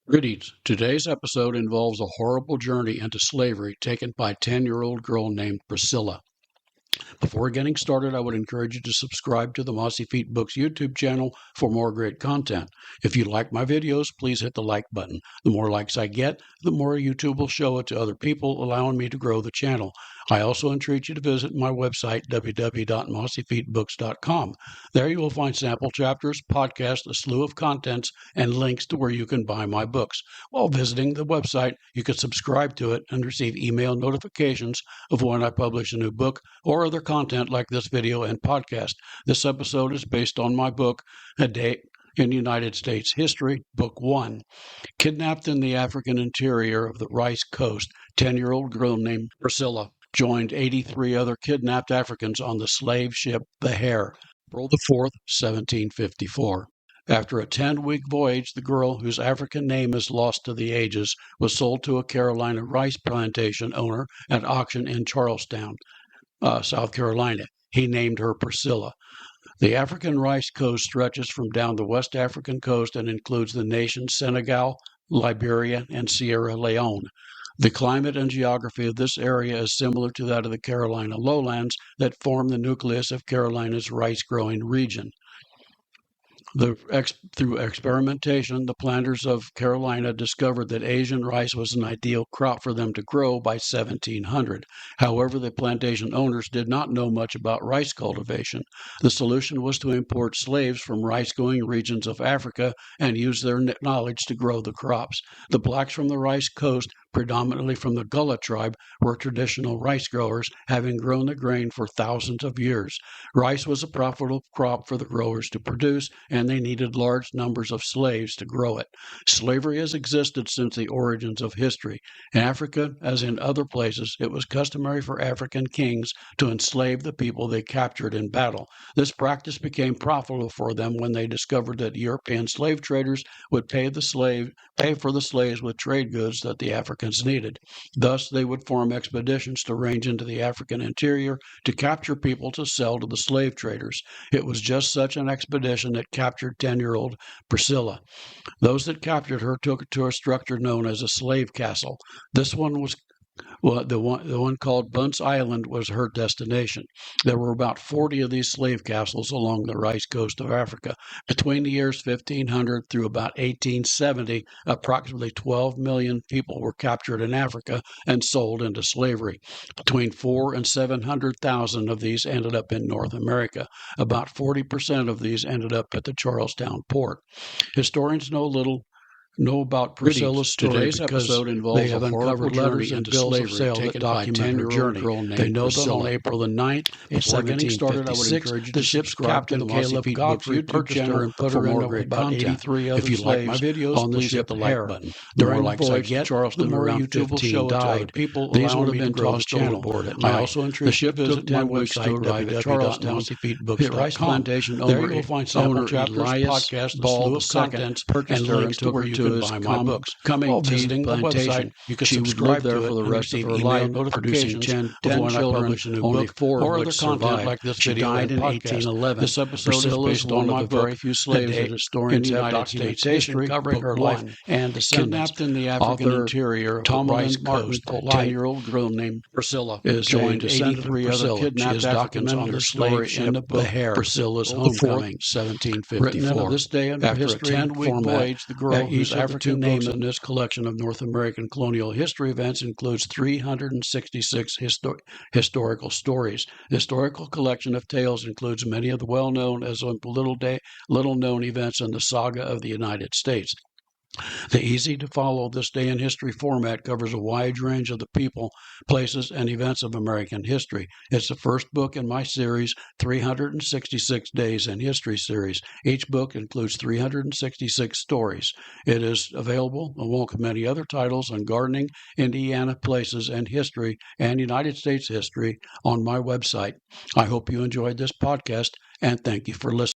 Greetings. Today's episode involves a horrible journey into slavery taken by a 10-year-old girl named Priscilla. Before getting started, I would encourage you to subscribe to the Mossy Feet Books YouTube channel for more great content. If you like my videos, please hit the like button. The more likes I get, the more YouTube will show it to other people, allowing me to grow the channel. I also entreat you to visit my website, www.mossyfeetbooks.com. There you will find sample chapters, podcasts, a slew of contents, and links to where you can buy my books. While visiting the website, you can subscribe to it and receive email notifications of when I publish a new book or other content like this video and podcast. This episode is based on my book, A Day in United States History, Book 1. Kidnapped in the African interior of the Rice Coast, 10-year-old girl named Priscilla joined 83 other kidnapped Africans on the slave ship The Hare, April 4, 1754. After a 10-week voyage, the girl, whose African name is lost to the ages, was sold to a Carolina rice plantation owner at auction in Charlestown, South Carolina. He named her Priscilla. The African rice coast stretches from down the West African coast and includes the nations Senegal, Liberia, and Sierra Leone. The climate and geography of this area is similar to that of the Carolina lowlands that form the nucleus of Carolina's rice-growing region. Through experimentation, the planters of Carolina discovered that Asian rice was an ideal crop for them to grow by 1700. However, the plantation owners did not know much about rice cultivation. The solution was to import slaves from rice-growing regions of Africa and use their knowledge to grow the crops. The blacks from the rice coast, predominantly from the Gullah tribe, were traditional rice growers, having grown the grain for thousands of years. Rice was a profitable crop for the growers to produce, and they needed large numbers of slaves to grow it. Slavery has existed since the origins of history. In Africa, as in other places, it was customary for African kings to enslave the people they captured in battle. This practice became profitable for them when they discovered that European slave traders would pay for the slaves with trade goods that the Africans needed. Thus, they would form expeditions to range into the African interior to capture people to sell to the slave traders. It was just such an expedition that captured 10-year-old Priscilla. Those that captured her took her to a structure known as a slave castle. This one was the one called Bunce Island was her destination. There were about 40 of these slave castles along the rice coast of Africa. Between the years 1500 through about 1870, approximately 12 million people were captured in Africa and sold into slavery. Between 400,000 and 700,000 of these ended up in North America. About 40% of these ended up at the Charlestown port. Historians know about Priscilla's story. Today's episode involves they have uncovered letters and bills of sale that document her journey. They know that on April the 9th, before getting started, I would encourage you to ship's Captain Caleb Godfrey purchased her and put her into about 83 other slaves. If you like my videos, on the ship The Hare button. During the voyage to Charleston, the more YouTube will show it to other people. These would have been tossed overboard at night. I also encourage you to visit my website, www.charleston.mossyfeetbooks.com. Rice plantation owner, there you will find sample chapters, podcasts, a slew of contents, and links to where you can buy my books. Coming visiting the website, you can subscribe there for the rest of her life, producing 10 children, only 4 or other content like this video died in 1811. This episode is based on my very few slaves that historians have documentation covering her life and descendants. Kidnapped in the African interior of the Rice Coast, a 10-year-old girl named Priscilla is joined 83 other kidnapped Africans on the slave ship The Hare, Priscilla's Homecoming, 1754. Written of this day in after a 10-week voyage, the girl whose African name in this collection of North American colonial history events includes 366 historical stories. The historical collection of tales includes many of the well-known as little-known events in the saga of the United States. The easy-to-follow This Day in History format covers a wide range of the people, places, and events of American history. It's the first book in my series, 366 Days in History series. Each book includes 366 stories. It is available, along with many other titles, on gardening, Indiana places and history, and United States history on my website. I hope you enjoyed this podcast, and thank you for listening.